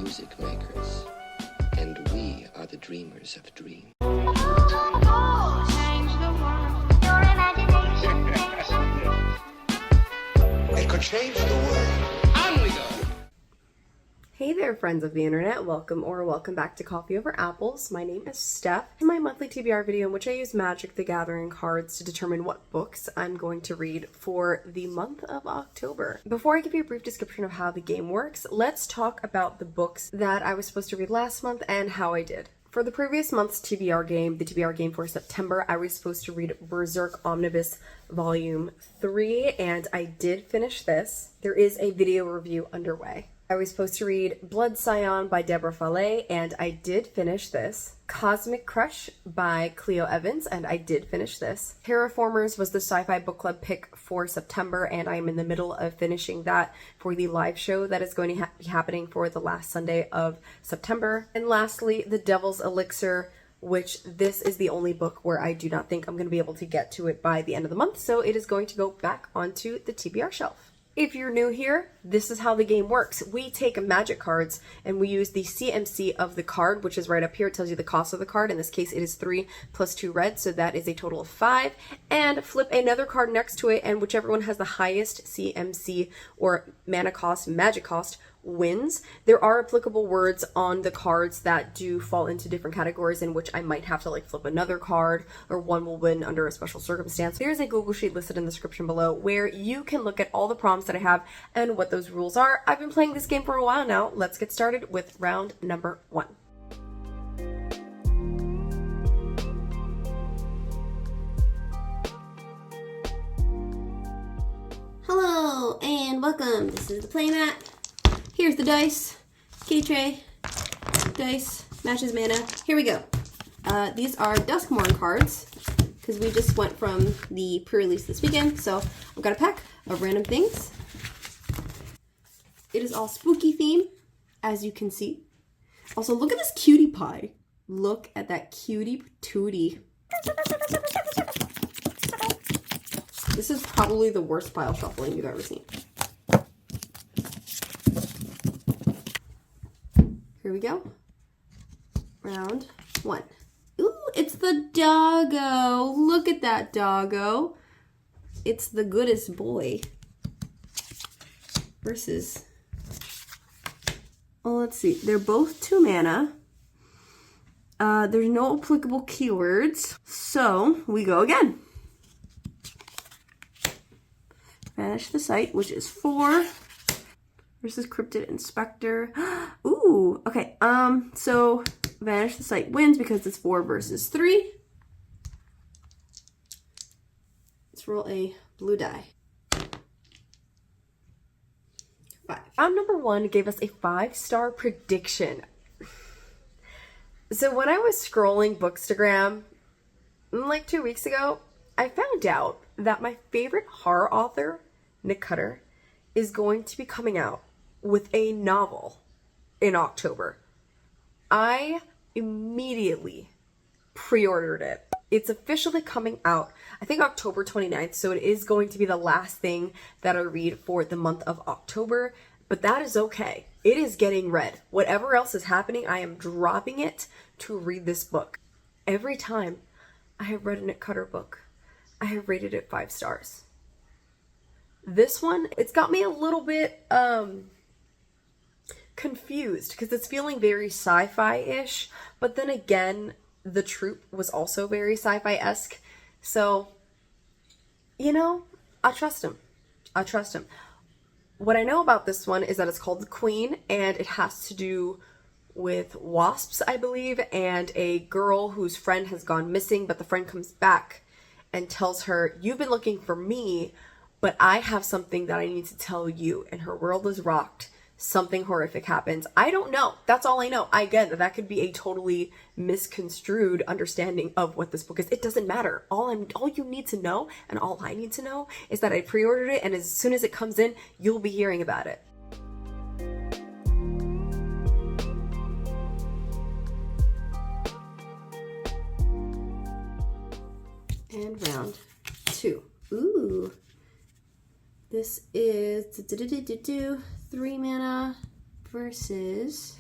music makers, and we are the dreamers of dreams. Change the world. Your imagination. It could change the world. On we go! Hey there, friends of the internet. Welcome back to Coffee Over Apples. My name is Steph. This is my monthly TBR video in which I use Magic the Gathering cards to determine what books I'm going to read for the month of October. Before I give you a brief description of how the game works, let's talk about the books that I was supposed to read last month and how I did. For the previous month's TBR game, the TBR game for September, I was supposed to read Berserk Omnibus Volume 3, and I did finish this. There is a video review underway. I was supposed to read Blood Scion by Deborah Fallay, and I did finish this. Cosmic Crush by Cleo Evans, and I did finish this. Terraformers was the sci-fi book club pick for September, and I am in the middle of finishing that for the live show that is going to be happening for the last Sunday of September. And lastly, The Devil's Elixir, which this is the only book where I do not think I'm going to be able to get to it by the end of the month, so it is going to go back onto the TBR shelf. If you're new here, this is how the game works. We take magic cards and we use the CMC of the card, which is right up here. It tells you the cost of the card. In this case, it is 3 plus 2 red, so that is a total of 5. And flip another card next to it, and whichever one has the highest CMC or mana cost, magic cost, wins. There are applicable words on the cards that do fall into different categories in which I might have to flip another card, or one will win under a special circumstance. There's a Google Sheet listed in the description below where you can look at all the prompts that I have and what those rules are. I've been playing this game for a while now. Let's get started with round number 1. Hello and welcome. This is the playmat. Here's the dice, K-tray, dice, matches mana. Here we go. These are Duskmorn cards, because we just went from the pre-release this weekend, so I've got a pack of random things. It is all spooky theme, as you can see. Also, look at this cutie pie. Look at that cutie patootie. This is probably the worst pile shuffling you've ever seen. Here we go. Round 1. Ooh, it's the doggo. Look at that doggo. It's the goodest boy. Versus, well, let's see. They're both 2 mana. There's no applicable keywords. So we go again. Banish the Sight, which is 4. Versus Cryptid Inspector. Ooh, okay. So Vanish the Sight wins because it's 4 versus 3. Let's roll a blue die. 5. Round number 1 gave us a 5-star prediction. So when I was scrolling Bookstagram like 2 weeks ago, I found out that my favorite horror author, Nick Cutter, is going to be coming out with a novel in October. I immediately pre-ordered it. It's officially coming out, I think October 29th, so it is going to be the last thing that I read for the month of October, but that is okay. It is getting read. Whatever else is happening, I am dropping it to read this book. Every time I have read a Nick Cutter book, I have rated it 5 stars. This one, it's got me a little bit confused because it's feeling very sci-fi-ish, but then again, the troupe was also very sci-fi-esque. So, you know, I trust him. I trust him. What I know about this one is that it's called The Queen, and it has to do with wasps, I believe, and a girl whose friend has gone missing, but the friend comes back and tells her, "You've been looking for me, but I have something that I need to tell you," and her world is rocked. Something horrific happens. I don't know. That's all I know. I get that could be a totally misconstrued understanding of what this book is. It doesn't matter. All you need to know, and all I need to know, is that I pre-ordered it, and as soon as it comes in, you'll be hearing about it. And round 2. Ooh. This is 3 mana versus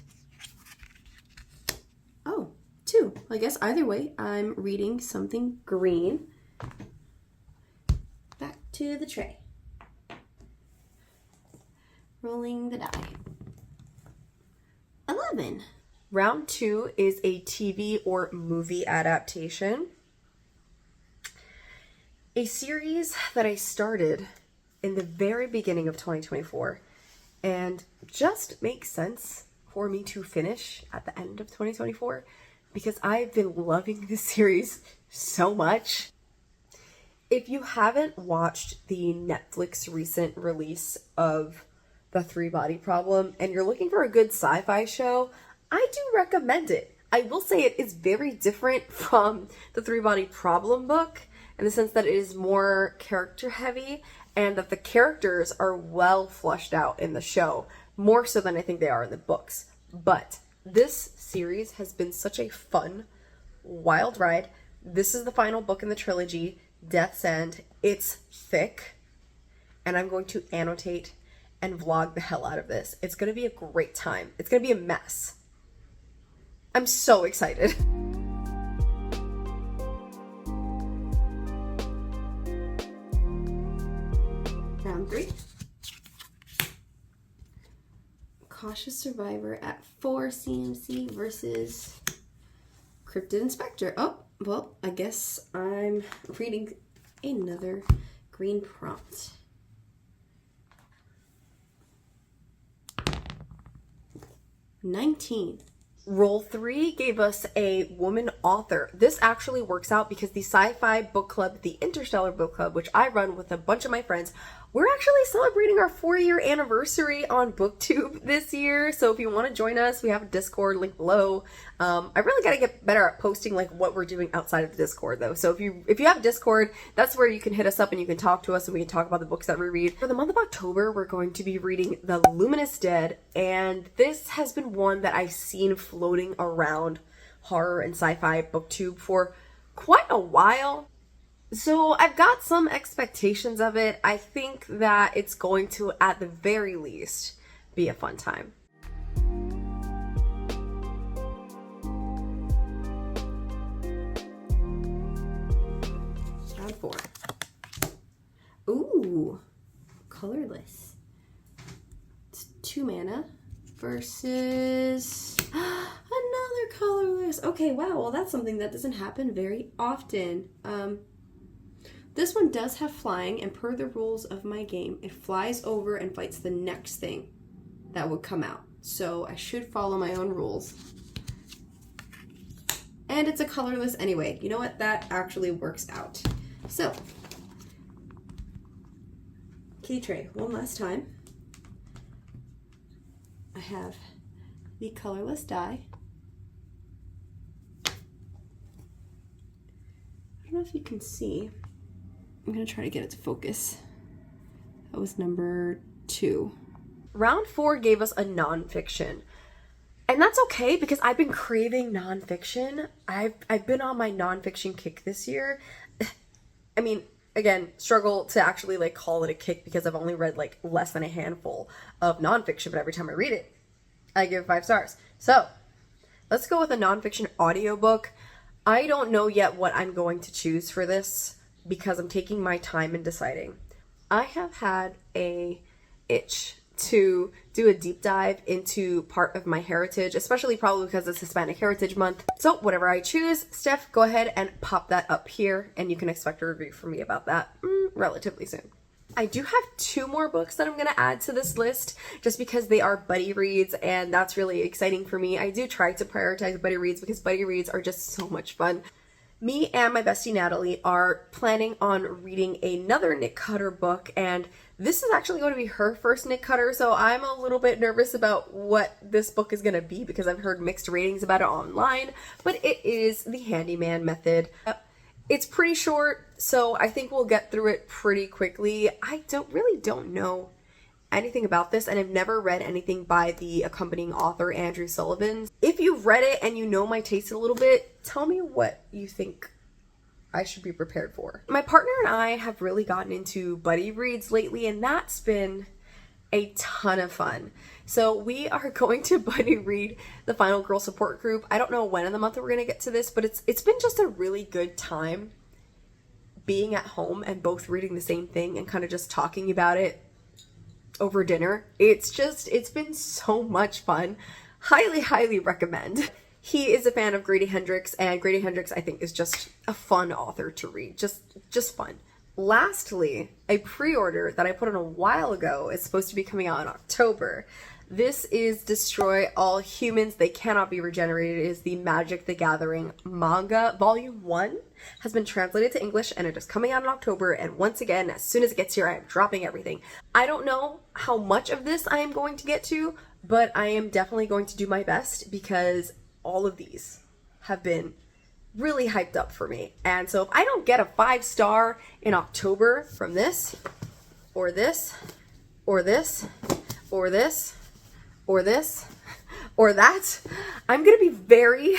2. I guess either way, I'm reading something green. Back to the tray. Rolling the die. 11. Round 2 is a TV or movie adaptation. A series that I started in the very beginning of 2024 and just makes sense for me to finish at the end of 2024 because I've been loving this series so much. If you haven't watched the Netflix recent release of The Three-Body Problem and you're looking for a good sci-fi show, I do recommend it. I will say it is very different from the Three-Body Problem book in the sense that it is more character heavy and that the characters are well fleshed out in the show, more so than I think they are in the books. But this series has been such a fun, wild ride. This is the final book in the trilogy, Death's End. It's thick, and I'm going to annotate and vlog the hell out of this. It's going to be a great time. It's going to be a mess. I'm so excited. Round 3. Cautious Survivor at 4 CMC versus Cryptid Inspector. Oh, well, I guess I'm reading another green prompt. 19. Roll 3 gave us a woman author. This actually works out because the sci-fi book club, the Interstellar Book Club, which I run with a bunch of my friends, we're actually celebrating our 4-year anniversary on BookTube this year. So if you want to join us, we have a Discord link below. I really got to get better at posting like what we're doing outside of the Discord though. So if you have Discord, that's where you can hit us up and you can talk to us and we can talk about the books that we read. For the month of October, we're going to be reading The Luminous Dead, and this has been one that I've seen floating around horror and sci-fi booktube for quite a while. So I've got some expectations of it. I think that it's going to, at the very least, be a fun time. Round 4. Ooh, colorless. It's 2 mana versus another colorless. Okay, wow, well that's something that doesn't happen very often. This one does have flying, and per the rules of my game, it flies over and fights the next thing that would come out. So I should follow my own rules. And it's a colorless anyway. You know what? That actually works out. So, key tray one last time. I have the colorless die. I don't know if you can see. I'm going to try to get it to focus. That was number 2. Round 4 gave us a nonfiction. And that's okay because I've been craving nonfiction. I've been on my nonfiction kick this year. I mean, again, struggle to actually like call it a kick because I've only read like less than a handful of nonfiction, but every time I read it, I give 5 stars. So let's go with a nonfiction audiobook. I don't know yet what I'm going to choose for this because I'm taking my time in deciding. I have had a itch to do a deep dive into part of my heritage, especially probably because it's Hispanic Heritage Month. So whatever I choose, Steph, go ahead and pop that up here and you can expect a review from me about that relatively soon. I do have 2 more books that I'm going to add to this list just because they are buddy reads and that's really exciting for me. I do try to prioritize buddy reads because buddy reads are just so much fun. Me and my bestie Natalie are planning on reading another Nick Cutter book, and this is actually going to be her first Nick Cutter, so I'm a little bit nervous about what this book is going to be because I've heard mixed ratings about it online, but it is The Handyman Method. It's pretty short, so I think we'll get through it pretty quickly. I really don't know anything about this, and I've never read anything by the accompanying author, Andrew Sullivan. If you've read it and you know my taste a little bit, tell me what you think I should be prepared for. My partner and I have really gotten into buddy reads lately, and that's been a ton of fun. So we are going to buddy read the Final Girl support group. I don't know when in the month we're going to get to this, but it's been just a really good time being at home and both reading the same thing and kind of just talking about it over dinner. It's been so much fun. Highly, highly recommend. He is a fan of Grady Hendrix, and Grady Hendrix I think is just a fun author to read. Just fun. Lastly, a pre-order that I put on a while ago is supposed to be coming out in October. This is Destroy All Humans, They Cannot Be Regenerated. It is the Magic the Gathering manga. Volume 1 has been translated to English and it is coming out in October. And once again, as soon as it gets here, I am dropping everything. I don't know how much of this I am going to get to, but I am definitely going to do my best because all of these have been really hyped up for me. And so if I don't get a 5-star in October from this, or this, or this, or this, or this, or that, I'm gonna be very,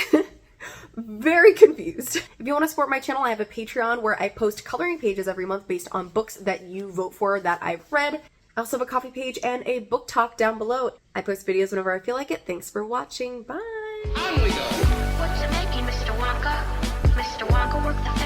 very confused. If you want to support my channel, I have a Patreon where I post coloring pages every month based on books that you vote for that I've read. I also have a coffee page and a book talk down below. I post videos whenever I feel like it. Thanks for watching. Bye! On we go. What's it making, Mr. Wonka? Mr. Wonka worked the